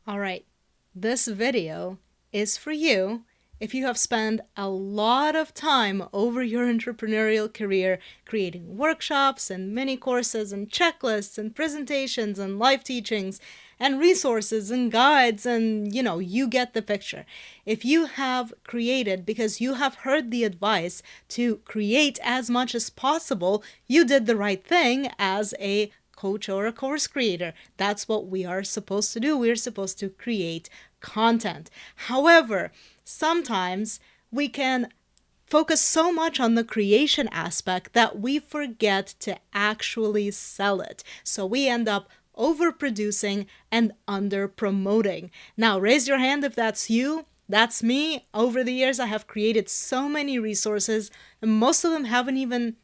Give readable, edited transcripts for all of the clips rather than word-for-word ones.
All right, this video is for you if you have spent a lot of time over your entrepreneurial career creating workshops and mini courses and checklists and presentations and live teachings and resources and guides and you get the picture. If you have created because you have heard the advice to create as much as possible, you did the right thing as a coach or a course creator. That's what we are supposed to do. We're supposed to create content. However, sometimes we can focus so much on the creation aspect that we forget to actually sell it. So we end up overproducing and under promoting. Now, raise your hand if that's you. That's me. Over the years, I have created so many resources, and most of them haven't even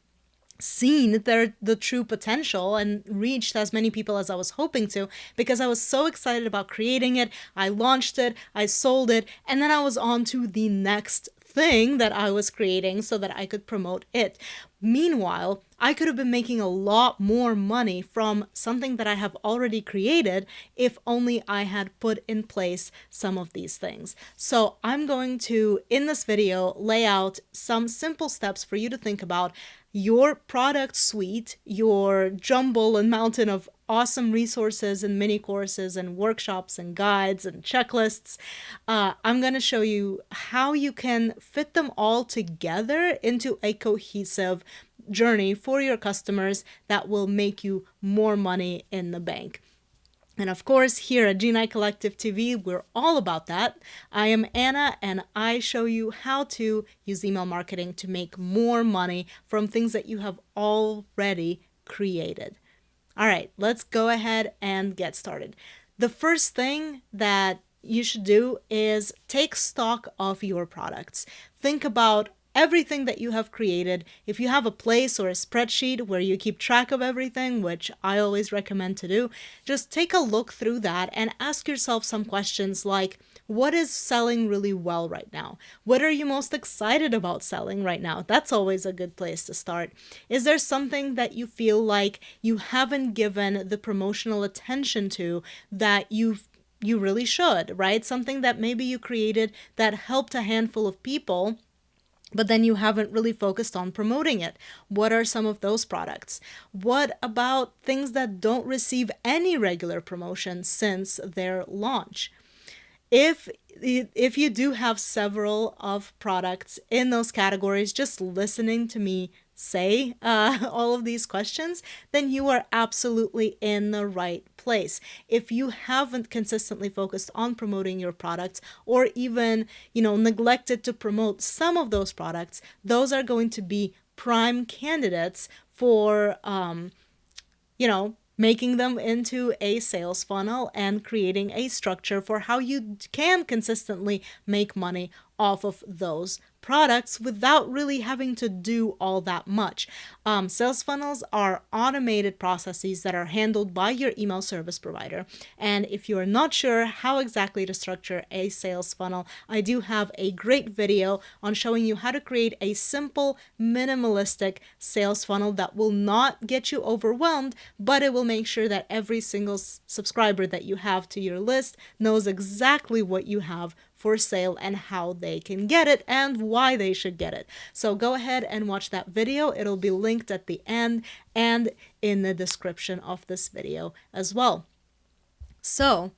seen the true potential and reached as many people as I was hoping to, because I was so excited about creating it. I launched it, I sold it, and then I was on to the next thing that I was creating so that I could promote it. Meanwhile, I could have been making a lot more money from something that I have already created if only I had put in place some of these things. So I'm going to, in this video, lay out some simple steps for you to think about your product suite, your jumble and mountain of awesome resources and mini courses and workshops and guides and checklists. I'm going to show you how you can fit them all together into a cohesive journey for your customers that will make you more money in the bank. And of course, here at G9 Collective TV, we're all about that. I am Anna, and I show you how to use email marketing to make more money from things that you have already created. All right, let's go ahead and get started. The first thing that you should do is take stock of your products. Think about everything that you have created. If you have a place or a spreadsheet where you keep track of everything, which I always recommend to do, just take a look through that and ask yourself some questions like, what is selling really well right now? What are you most excited about selling right now? That's always a good place to start. Is there something that you feel like you haven't given the promotional attention to that you really should, right? Something that maybe you created that helped a handful of people, but then you haven't really focused on promoting it. What are some of those products? What about things that don't receive any regular promotion since their launch? If you do have several of products in those categories, just listening to me say all of these questions, then you are absolutely in the right place. If you haven't consistently focused on promoting your products, or even neglected to promote some of those products, those are going to be prime candidates for making them into a sales funnel and creating a structure for how you can consistently make money off of those products without really having to do all that much. Sales funnels are automated processes that are handled by your email service provider. And if you are not sure how exactly to structure a sales funnel, I do have a great video on showing you how to create a simple, minimalistic sales funnel that will not get you overwhelmed, but it will make sure that every single subscriber that you have to your list knows exactly what you have for sale and how they can get it and why they should get it. So go ahead and watch that video. It'll be linked at the end and in the description of this video as well. So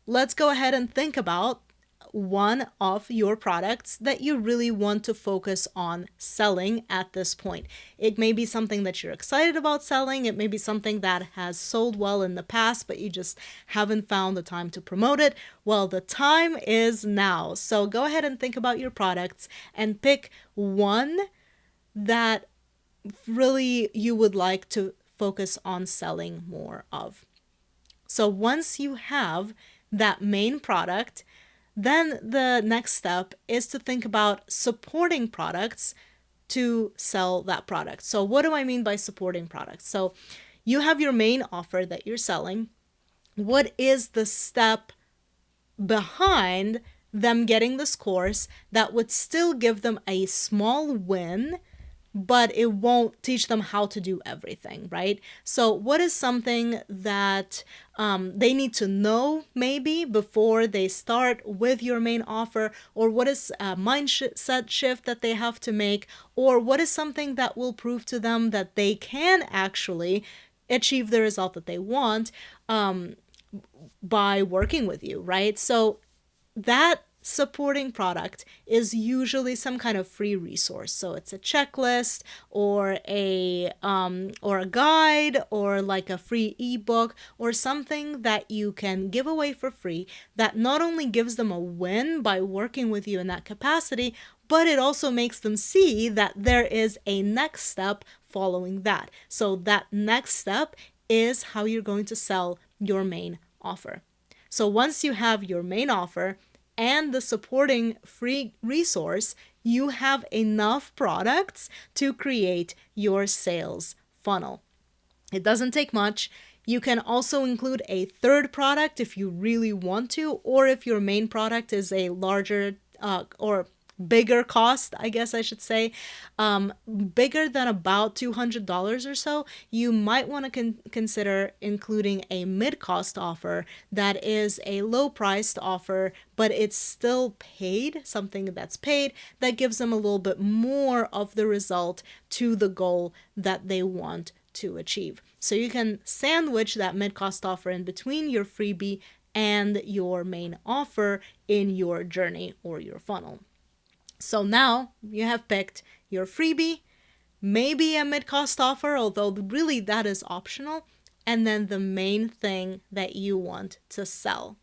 let's go ahead and think about one of your products that you really want to focus on selling at this point. It may be something that you're excited about selling. It may be something that has sold well in the past, but you just haven't found the time to promote it. Well, the time is now. So go ahead and think about your products and pick one that really you would like to focus on selling more of. So once you have that main product, then the next step is to think about supporting products to sell that product. So what do I mean by supporting products? So you have your main offer that you're selling. What is the step behind them getting this course that would still give them a small win, but it won't teach them how to do everything, right? So what is something that they need to know maybe before they start with your main offer? Or what is a mindset shift that they have to make? Or what is something that will prove to them that they can actually achieve the result that they want by working with you, right? So that supporting product is usually some kind of free resource. So it's a checklist or a guide or like a free ebook or something that you can give away for free that not only gives them a win by working with you in that capacity, but it also makes them see that there is a next step following that. So that next step is how you're going to sell your main offer. So once you have your main offer and the supporting free resource, you have enough products to create your sales funnel. It doesn't take much. You can also include a third product if you really want to, or if your main product is a larger or bigger cost, I guess I should say, bigger than about $200 or so, you might want to consider including a mid-cost offer that is a low-priced offer, but it's still paid, something that's paid, that gives them a little bit more of the result to the goal that they want to achieve. So you can sandwich that mid-cost offer in between your freebie and your main offer in your journey or your funnel. So now you have picked your freebie, maybe a mid-cost offer, although really that is optional, and then the main thing that you want to sell.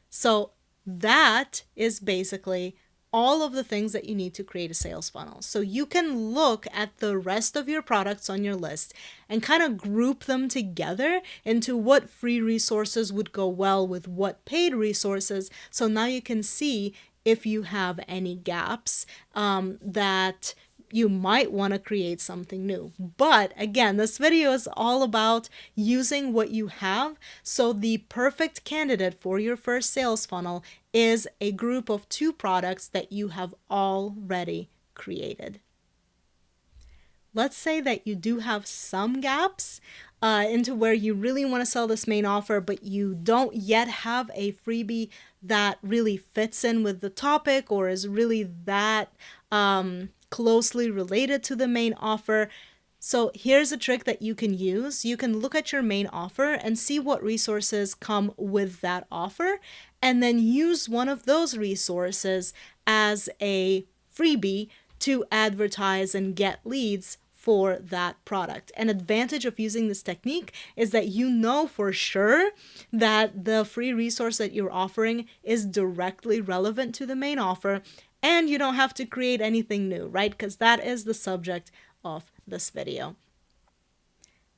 So that is basically all of the things that you need to create a sales funnel. So you can look at the rest of your products on your list and kind of group them together into what free resources would go well with what paid resources. So now you can see if you have any gaps that you might want to create something new. But again, this video is all about using what you have. So the perfect candidate for your first sales funnel is a group of 2 products that you have already created. Let's say that you do have some gaps into where you really want to sell this main offer, but you don't yet have a freebie that really fits in with the topic or is really that closely related to the main offer. So here's a trick that you can use. You can look at your main offer and see what resources come with that offer, and then use one of those resources as a freebie to advertise and get leads for that product. An advantage of using this technique is that you know for sure that the free resource that you're offering is directly relevant to the main offer, and you don't have to create anything new, right? Because that is the subject of this video.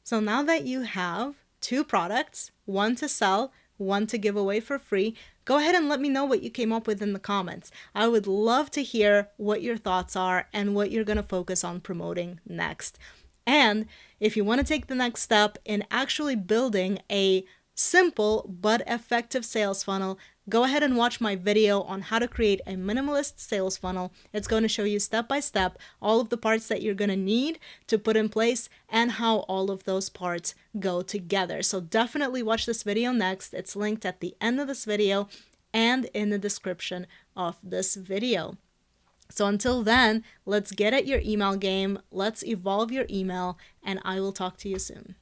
So now that you have 2 products, one to sell, one to give away for free, go ahead and let me know what you came up with in the comments. I would love to hear what your thoughts are and what you're going to focus on promoting next. And if you want to take the next step in actually building a simple but effective sales funnel, go ahead and watch my video on how to create a minimalist sales funnel. It's going to show you step by step all of the parts that you're going to need to put in place and how all of those parts go together. So definitely watch this video next. It's linked at the end of this video and in the description of this video. So until then, let's get at your email game, let's evolve your email, and I will talk to you soon.